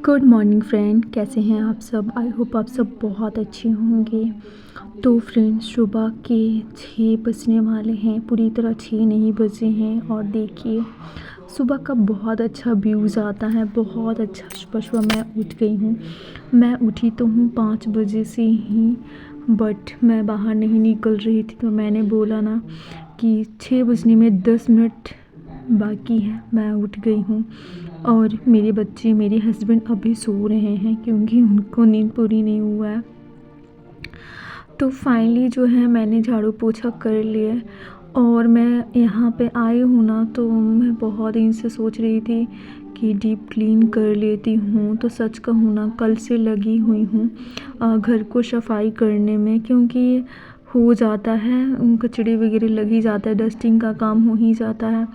Good morning friend, कैसे हैं आप सब। आई होप आप सब बहुत अच्छे होंगे। तो फ्रेंड, सुबह के 6 बजने वाले हैं, पूरी तरह 6 नहीं बजे हैं। और देखिए सुबह का बहुत अच्छा व्यूज़ आता है, बहुत अच्छा। सुबह सुबह मैं उठ गई हूँ। मैं उठी तो हूँ 5 बजे से ही, बट मैं बाहर नहीं निकल रही थी। तो मैंने बोला ना कि 6 बजने में 10 मिनट बाकी है, मैं उठ गई हूँ। और मेरे बच्चे, मेरे हस्बैंड अभी सो रहे हैं क्योंकि उनको नींद पूरी नहीं हुआ है। तो फाइनली जो है मैंने झाड़ू पोछा कर लिया और मैं यहाँ पे आई हूँ ना, तो मैं बहुत दिन से सोच रही थी कि डीप क्लीन कर लेती हूँ। तो सच कहूँ ना, कल से लगी हुई हूँ घर को सफाई करने में, क्योंकि हो जाता है, कचड़े वगैरह लग ही जाता है, डस्टिंग का काम हो ही जाता है।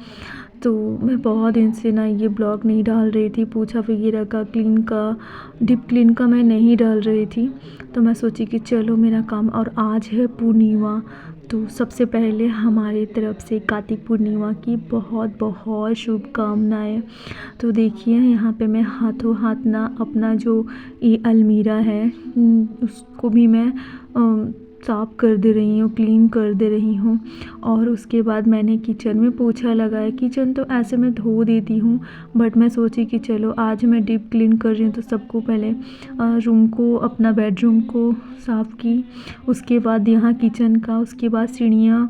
तो मैं बहुत दिन से ना ये ब्लॉग नहीं डाल रही थी, पोछा वगैरह का, क्लीन का, डीप क्लीन का मैं नहीं डाल रही थी। तो मैं सोची कि चलो मेरा काम, और आज है पूर्णिमा। तो सबसे पहले हमारी तरफ से कार्तिक पूर्णिमा की बहुत बहुत शुभकामनाएं। तो देखिए यहाँ पे मैं हाथों हाथ ना अपना जो ये अलमीरा है उसको भी मैं साफ़ कर दे रही हूँ, क्लीन कर दे रही हूँ। और उसके बाद मैंने किचन में पोछा लगाया। किचन तो ऐसे मैं धो देती हूँ, बट मैं सोची कि चलो आज मैं डीप क्लीन कर रही हूँ। तो सबको पहले रूम को, अपना बेडरूम को साफ़ की, उसके बाद यहाँ किचन का, उसके बाद सीढ़ियाँ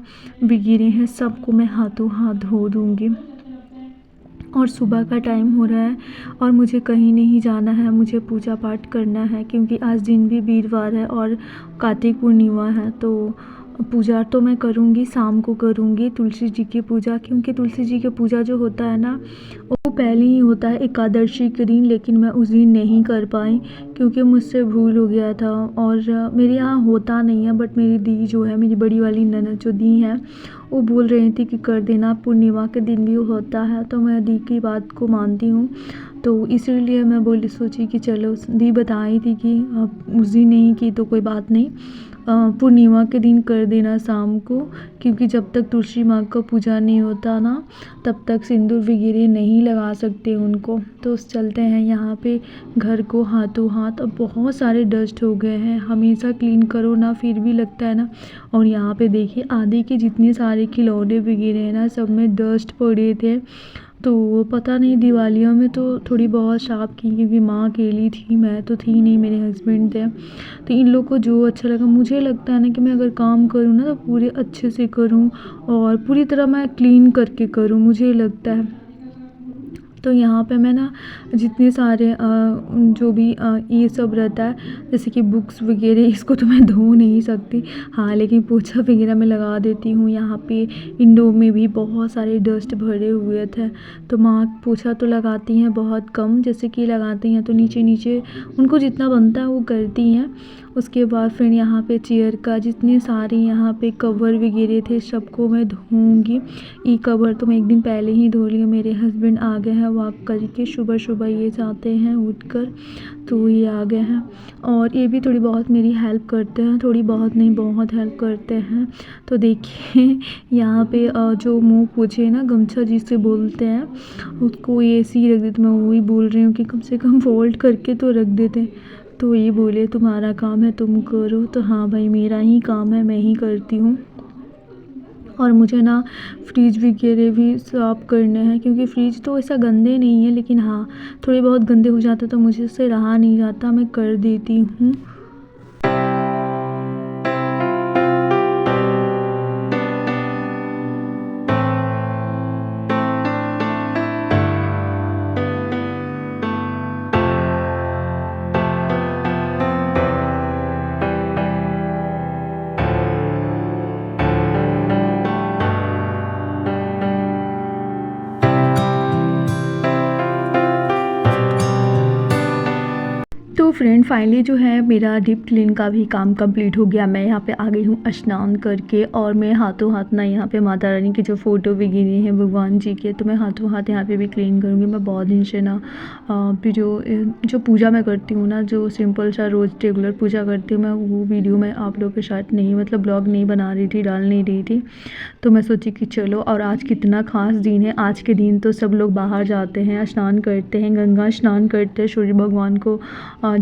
वगैरह हैं, सबको मैं हाथों हाथ धो दूँगी। और सुबह का टाइम हो रहा है और मुझे कहीं नहीं जाना है, मुझे पूजा पाठ करना है, क्योंकि आज दिन भी वीरवार है और कार्तिक पूर्णिमा है। तो पूजा तो मैं करूँगी, शाम को करूँगी तुलसी जी की पूजा, क्योंकि तुलसी जी की पूजा जो होता है ना, वो पहले ही होता है एकादशी के दिन, लेकिन मैं उस दिन नहीं कर पाई क्योंकि मुझसे भूल हो गया था। और मेरे यहाँ होता नहीं है, बट मेरी दी जो है, मेरी बड़ी वाली ननद जो दी है, वो बोल रही थी कि कर देना, पूर्णिमा के दिन भी होता है। तो मैं दी की बात को मानती हूँ, तो इसीलिए मैं सोची कि चलो, दी बताई थी कि आप उस दिन नहीं की तो कोई बात नहीं, पूर्णिमा के दिन कर देना शाम को, क्योंकि जब तक तुलसी माँ का पूजा नहीं होता ना, तब तक सिंदूर वगैरह नहीं लगा सकते उनको। तो चलते हैं यहाँ पे घर को हाथों हाथ। अब बहुत सारे डस्ट हो गए हैं, हमेशा क्लीन करो ना फिर भी लगता है ना। और यहाँ पे देखिए आधे के जितने सारे खिलौने वगैरह हैं ना, सब में डस्ट पड़े थे। तो पता नहीं, दिवालियों में तो थोड़ी बहुत साफ़ की, क्योंकि माँ अकेली थी, मैं तो थी नहीं, मेरे हस्बैंड थे। तो इन लोग को जो अच्छा लगा, मुझे लगता है ना कि मैं अगर काम करूँ ना तो पूरे अच्छे से करूँ और पूरी तरह मैं क्लीन करके करूँ, मुझे लगता है। तो यहाँ पे मैं ना जितने सारे जो भी ये सब रहता है, जैसे कि बुक्स वगैरह, इसको तो मैं धो नहीं सकती, हाँ, लेकिन पोछा वगैरह मैं लगा देती हूँ। यहाँ पे विंडो में भी बहुत सारे डस्ट भरे हुए थे, तो माँ पोछा तो लगाती हैं बहुत कम, जैसे कि लगाती हैं तो नीचे नीचे उनको जितना बनता है वो करती हैं। उसके बाद फिर यहाँ पे चेयर का जितने सारे यहाँ पे कवर वगैरह थे, सबको मैं धोऊँगी। ई कवर तो मैं एक दिन पहले ही धो ली। मेरे हस्बैंड आ गए हैं वॉक करके, सुबह सुबह ये जाते हैं उठकर, तो ये आ गए हैं और ये भी थोड़ी बहुत मेरी हेल्प करते हैं, थोड़ी बहुत नहीं, बहुत हेल्प करते हैं। तो देखिए यहाँ पे जो मुँह पोछे ना, गमछा जिसे बोलते हैं, उसको ये ऐसे ही रख देते। मैं वही बोल रही हूँ कि कम से कम फोल्ड करके तो रख देते। तो ये बोले तुम्हारा काम है तुम करो, तो हाँ भाई, मेरा ही काम है, मैं ही करती हूँ। और मुझे ना फ्रिज वगैरह भी साफ़ करना है, क्योंकि फ्रिज तो ऐसा गंदे नहीं है, लेकिन हाँ थोड़े बहुत गंदे हो जाते तो मुझे उससे रहा नहीं जाता, मैं कर देती हूँ। तो फ्रेंड फाइनली जो है मेरा डीप क्लीन का भी काम कंप्लीट हो गया। मैं यहाँ पे आ गई हूँ स्नान करके और मैं हाथों हाथ ना यहाँ पे माता रानी की जो फ़ोटो वगैरह हैं भगवान जी के, तो मैं हाथों हाथ यहाँ पे भी क्लीन करूँगी। मैं बहुत दिन से ना फिर जो पूजा मैं करती हूँ ना, जो सिंपल सा रोज़ रेगुलर पूजा करती हूँ मैं, वो वीडियो मैं आप लोगों के साथ नहीं मतलब ब्लॉग नहीं बना रही थी, डाल नहीं रही थी। तो मैं सोची कि चलो, और आज कितना ख़ास दिन है। आज के दिन तो सब लोग बाहर जाते हैं, स्नान करते हैं, गंगा स्नान करते हैं, सूर्य भगवान को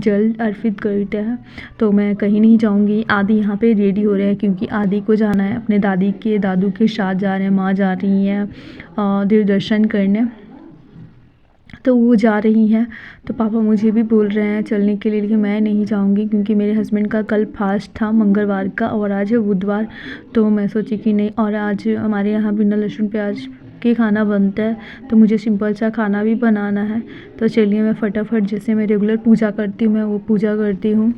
जल अर्पित करते हैं। तो मैं कहीं नहीं जाऊंगी। आदि यहाँ पे रेडी हो रहे हैं क्योंकि आदि को जाना है, अपने दादू के साथ जा रहे हैं। माँ जा रही हैं देव दर्शन करने, तो वो जा रही हैं। तो पापा मुझे भी बोल रहे हैं चलने के लिए, लेकिन मैं नहीं जाऊंगी क्योंकि मेरे हस्बैंड का कल फास्ट था मंगलवार का और आज है बुधवार। तो मैं सोची कि नहीं, और आज हमारे यहाँ बिना लहसुन प्याज के खाना बनता है, तो मुझे सिंपल सा खाना भी बनाना है। तो चलिए मैं फटाफट जैसे मैं रेगुलर पूजा करती हूँ मैं वो पूजा करती हूँ।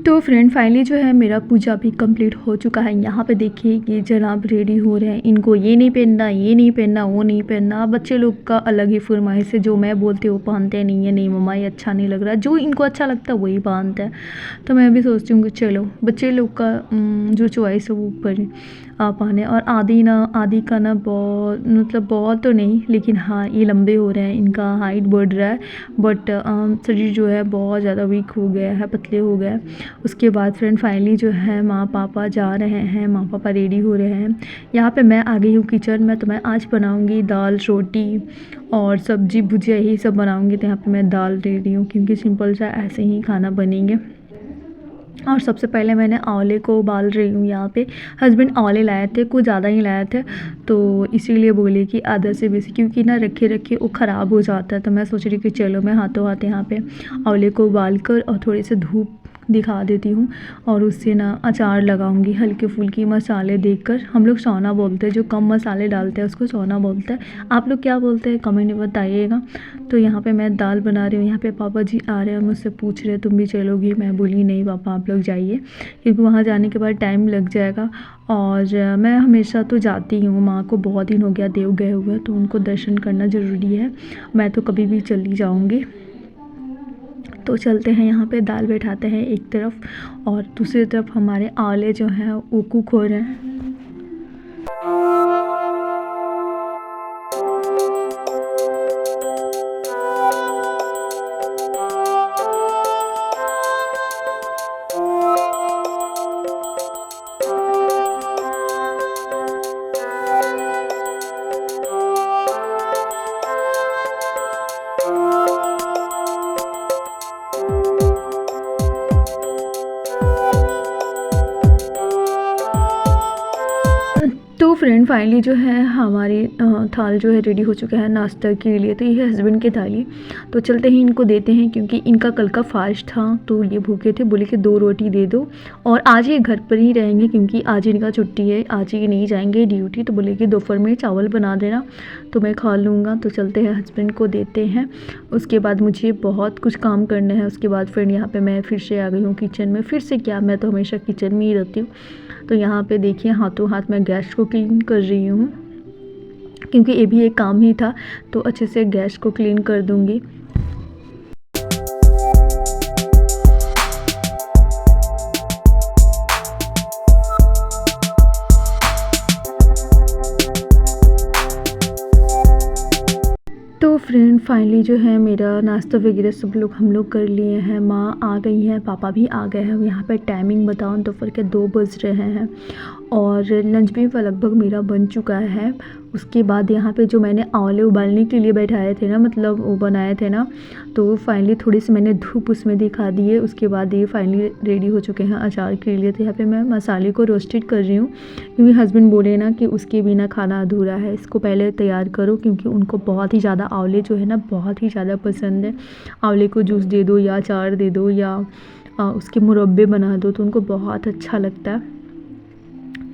तो फ्रेंड फाइनली जो है मेरा पूजा भी कंप्लीट हो चुका है। यहाँ पे देखिए कि जनाब रेडी हो रहे हैं। इनको ये नहीं पहनना, ये नहीं पहनना, वो नहीं पहनना। बच्चे लोग का अलग ही फरमाइश है, जो मैं बोलती हूँ वो पहनते नहीं है। नहीं मम्मा ये अच्छा नहीं लग रहा, जो इनको अच्छा लगता है वही पहनते हैं। तो मैं भी सोचती हूँ कि चलो बच्चे लोग का जो चॉइस है वो ऊपर पहने। और आदि का ना बहुत मतलब बहुत तो नहीं, लेकिन हाँ ये लंबे हो रहे हैं, इनका हाइट बढ़ रहा है, बट शरीर जो है बहुत ज़्यादा वीक हो गया है, पतले हो गए। उसके बाद फ्रेंड फाइनली जो है माँ पापा जा रहे हैं, माँ पापा रेडी हो रहे हैं। यहाँ पे मैं आ गई हूँ किचन में। तो मैं आज बनाऊँगी दाल रोटी और सब्जी भुजिया यही सब बनाऊँगी। तो यहाँ पे मैं दाल दे रही हूँ क्योंकि सिंपल सा ऐसे ही खाना बनेंगे। और सबसे पहले मैंने आंवले को उबाल रही हूँ। यहाँ पे हस्बैंड आंवले लाए थे, कुछ ज़्यादा ही लाए थे, तो इसीलिए बोले कि आधा से बेसी, क्योंकि ना रखे रखे वो ख़राब हो जाता है। तो मैं सोच रही कि चलो मैं हाथों हाथ यहाँ पे आंवले को उबाल कर और थोड़ी सी धूप दिखा देती हूँ और उससे ना अचार लगाऊंगी हल्के फुल्के मसाले देकर। हम लोग सौना बोलते हैं, जो कम मसाले डालते हैं उसको सौना बोलते हैं। आप लोग क्या बोलते हैं कमेंट में बताइएगा। तो यहाँ पे मैं दाल बना रही हूँ। यहाँ पे पापा जी आ रहे हैं, मुझसे पूछ रहे तुम भी चलोगी। मैं बोली नहीं पापा आप लोग जाइए, क्योंकि वहाँ जाने के बाद टाइम लग जाएगा। और मैं हमेशा तो जाती हूँ, माँ को बहुत दिन हो गया देव गए हुए, तो उनको दर्शन करना ज़रूरी है। मैं तो कभी भी चली जाऊँगी। तो चलते हैं, यहाँ पे दाल बैठाते हैं एक तरफ और दूसरी तरफ हमारे आंवले जो हैं वो कुक हो रहे हैं। तो फ्रेंड फाइनली जो है हमारी थाल जो है रेडी हो चुका है नाश्ता के लिए। तो ये है हस्बैंड की थाली। तो चलते ही इनको देते हैं, क्योंकि इनका कल का फास्ट था तो ये भूखे थे। बोले कि 2 रोटी दे दो, और आज ये घर पर ही रहेंगे क्योंकि आज इनका छुट्टी है, आज ये नहीं जाएंगे ड्यूटी। तो बोले कि दोपहर में चावल बना देना तो मैं खा लूँगा। तो चलते हैं हस्बैंड को देते हैं। उसके बाद मुझे बहुत कुछ काम करना है। उसके बाद फ्रेंड यहाँ पर मैं फिर से आ गई हूँ किचन में। फिर से क्या, मैं तो हमेशा किचन में ही रहती हूँ। तो यहाँ पे देखिए हाथों हाथ मैं गैस को क्लीन कर रही हूँ, क्योंकि ये भी एक काम ही था। तो अच्छे से गैस को क्लीन कर दूँगी। तो फ्रेंड फाइनली जो है मेरा नाश्ता वगैरह सब लोग हम लोग कर लिए हैं। माँ आ गई हैं, पापा भी आ गए हैं। यहाँ पे टाइमिंग बताऊँ दोपहर के 2 बज रहे हैं और लंच भी लगभग मेरा बन चुका है। उसके बाद यहाँ पे जो मैंने आंवले उबालने के लिए बैठाए थे ना, मतलब वो बनाए थे ना, तो फाइनली थोड़ी सी मैंने धूप उसमें दिखा दी है। उसके बाद ये फाइनली रेडी हो चुके हैं अचार के लिए। तो यहाँ पे मैं मसाले को रोस्टेड कर रही हूँ, क्योंकि हस्बैंड बोले ना कि उसके बिना खाना अधूरा है, इसको पहले तैयार करो, क्योंकि उनको बहुत ही ज़्यादा आंवले जो है ना बहुत ही ज़्यादा पसंद है। आंवले को जूस दे दो या अचार दे दो या उसके मुरब्बे बना दो तो उनको बहुत अच्छा लगता है।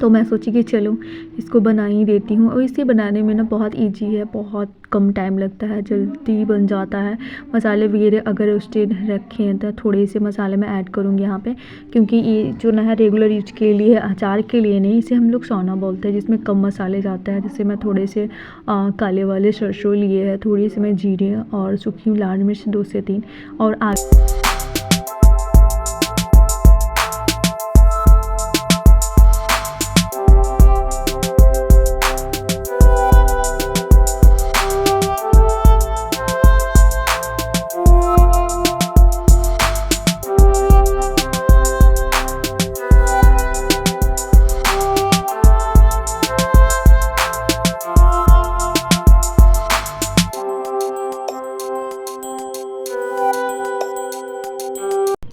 तो मैं सोची कि चलो इसको बना ही देती हूँ। और इसे बनाने में ना बहुत इजी है, बहुत कम टाइम लगता है, जल्दी बन जाता है। मसाले वगैरह अगर रोस्टेड रखे हैं तो थोड़े से मसाले मैं ऐड करूँगी यहाँ पे, क्योंकि ये जो ना है रेगुलर यूज के लिए, अचार के लिए नहीं, इसे हम लोग सौना बोलते हैं, जिसमें कम मसाले जाते हैं। जैसे मैं थोड़े से काले वाले सरसों लिए हैं, थोड़ी सी मैं जीरे और सूखी लाल मिर्च 2 से 3 और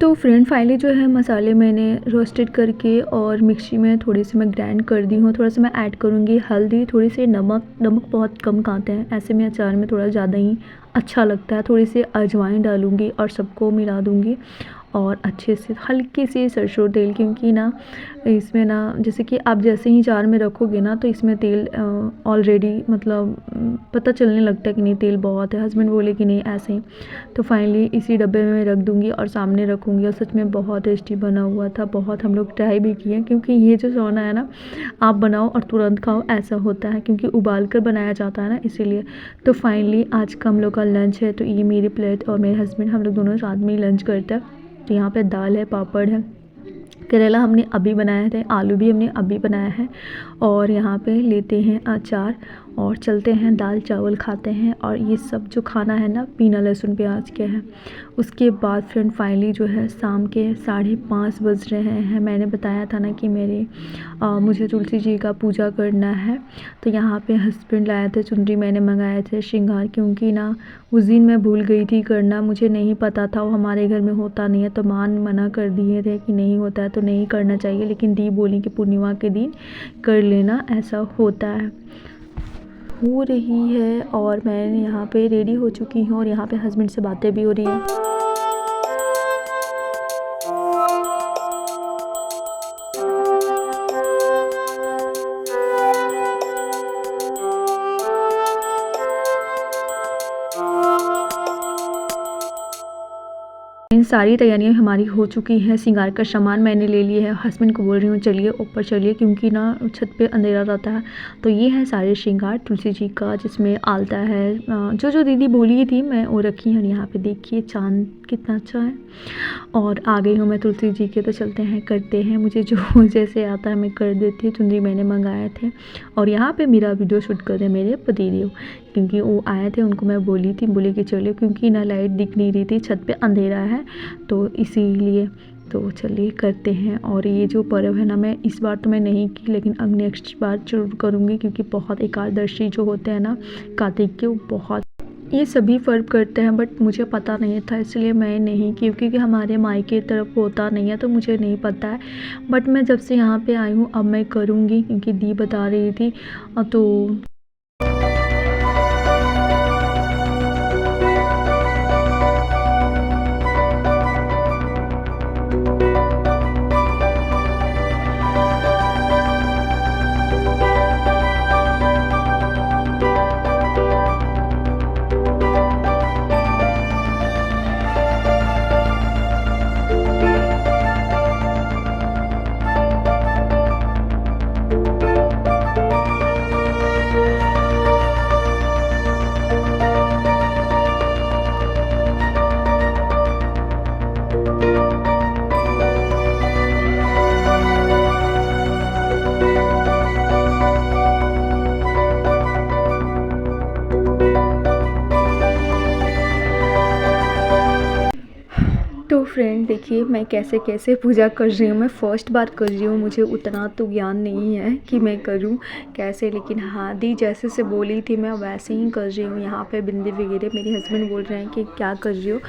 तो फ्रेंड फाइनली जो है मसाले मैंने रोस्टेड करके और मिक्सी में थोड़ी सी मैं ग्राइंड कर दी हूँ। थोड़ा सा मैं ऐड करूँगी हल्दी, थोड़ी सी नमक बहुत कम खाते हैं, ऐसे में अचार में थोड़ा ज़्यादा ही अच्छा लगता है। थोड़ी सी अजवाइन डालूँगी और सबको मिला दूँगी और अच्छे से हल्की सी सरसों तेल, क्योंकि ना इसमें ना जैसे कि आप जैसे ही जार में रखोगे ना तो इसमें तेल ऑलरेडी मतलब पता चलने लगता है कि नहीं तेल बहुत है। हस्बैंड बोले कि नहीं ऐसे ही। तो फाइनली इसी डब्बे में मैं रख दूँगी और सामने रखूँगी। और सच में बहुत टेस्टी बना हुआ था, बहुत हम लोग ट्राई भी किए, क्योंकि ये जो सोना है ना आप बनाओ और तुरंत खाओ ऐसा होता है, क्योंकि उबाल कर बनाया जाता है ना, इसीलिए। तो फाइनली आज का हम लोग का लंच है। तो ये मेरी प्लेट और मेरे हस्बैंड, हम लोग दोनों साथ में ही लंच करते हैं। तो यहाँ पे दाल है, पापड़ है, करेला हमने अभी बनाए थे, आलू भी हमने अभी बनाया है, और यहाँ पे लेते हैं अचार और चलते हैं दाल चावल खाते हैं। और ये सब जो खाना है ना बिना लहसुन प्याज के है। उसके बाद फ्रेंड फाइनली जो है शाम के 5:30 बज रहे हैं। मैंने बताया था ना कि मुझे तुलसी जी का पूजा करना है। तो यहाँ पे हस्बैंड लाए थे चुनरी, मैंने मंगाए थे श्रृंगार, क्योंकि ना उस दिन मैं भूल गई थी करना, मुझे नहीं पता था, वो हमारे घर में होता नहीं है। तो मान मना कर दिए थे कि नहीं होता है तो नहीं करना चाहिए, लेकिन दी बोली कि पूर्णिमा के दिन कर लेना, ऐसा होता है। हो रही है और मैं यहाँ पे रेडी हो चुकी हूँ और यहाँ पे हस्बैंड से बातें भी हो रही हैं। इन सारी तैयारियां हमारी हो चुकी हैं। श्रृंगार का सामान मैंने ले लिया है। हस्बैंड को बोल रही हूँ चलिए ऊपर चलिए, क्योंकि ना छत पे अंधेरा रहता है। तो ये है सारे श्रृंगार तुलसी जी का, जिसमें आलता है, जो दीदी बोली थी मैं वो रखी है। यहाँ पे देखिए चांद कितना अच्छा है। और आ गई हूँ मैं तुलसी जी के। तो चलते हैं करते हैं, मुझे जो जैसे आता है मैं कर देती हूँ। चुनरी मैंने मंगाए थे और यहाँ पे मेरा वीडियो शूट कर रहे मेरे पतिदेव, क्योंकि वो आए थे, उनको मैं बोली थी, बोले कि चलिए, क्योंकि ना लाइट दिख नहीं रही थी, छत पे अंधेरा है तो इसीलिए। तो चलिए करते हैं। और ये जो पर्व है ना, मैं इस बार तो मैं नहीं की, लेकिन अब नेक्स्ट बार जरूर करूँगी, क्योंकि बहुत एकादशी जो होते हैं ना कार्तिक के, वो बहुत ये सभी पर्व करते हैं, बट मुझे पता नहीं था इसलिए मैं नहीं की, क्योंकि हमारे मायके तरफ होता नहीं है तो मुझे नहीं पता है। बट मैं जब से यहाँ पे आई हूँ अब मैं करूँगी, क्योंकि दी बता रही थी। तो फ्रेंड देखिए मैं कैसे कैसे पूजा कर रही हूँ। मैं फ़र्स्ट बार कर रही हूँ, मुझे उतना तो ज्ञान नहीं है कि मैं करूँ कैसे, लेकिन हाँ दी जैसे से बोली थी मैं वैसे ही कर रही हूँ। यहाँ पे बिंदी वगैरह मेरे हस्बैंड बोल रहे हैं कि क्या कर रही हो,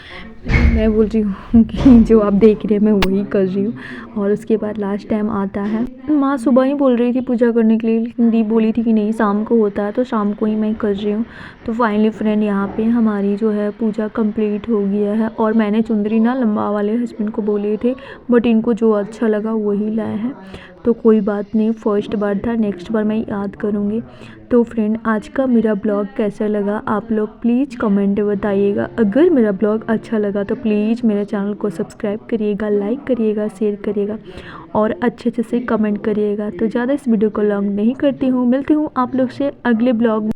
मैं बोल रही हूँ कि जो आप देख रहे हैं मैं वही कर रही हूँ। और उसके बाद लास्ट टाइम आता है, माँ सुबह ही बोल रही थी पूजा करने के लिए, लेकिन दी बोली थी कि नहीं शाम को होता है, तो शाम को ही मैं कर रही हूँ। तो फाइनली फ्रेंड यहाँ पे हमारी जो है पूजा कंप्लीट हो गया है। और मैंने चुंदरी ना लंबा वाले हस्बैंड को बोले थे, बट इनको जो अच्छा लगा वही लाए हैं, तो कोई बात नहीं, फर्स्ट बार था, नेक्स्ट बार मैं याद करूँगी। तो फ्रेंड आज का मेरा ब्लॉग कैसा लगा आप लोग प्लीज़ कमेंट में बताइएगा। अगर मेरा ब्लॉग अच्छा लगा तो प्लीज़ मेरे चैनल को सब्सक्राइब करिएगा, लाइक करिएगा, शेयर करिएगा और अच्छे से कमेंट करिएगा। तो ज़्यादा इस वीडियो को लॉन्ग नहीं करती हूँ, मिलती हूँ आप लोग से अगले ब्लॉग में।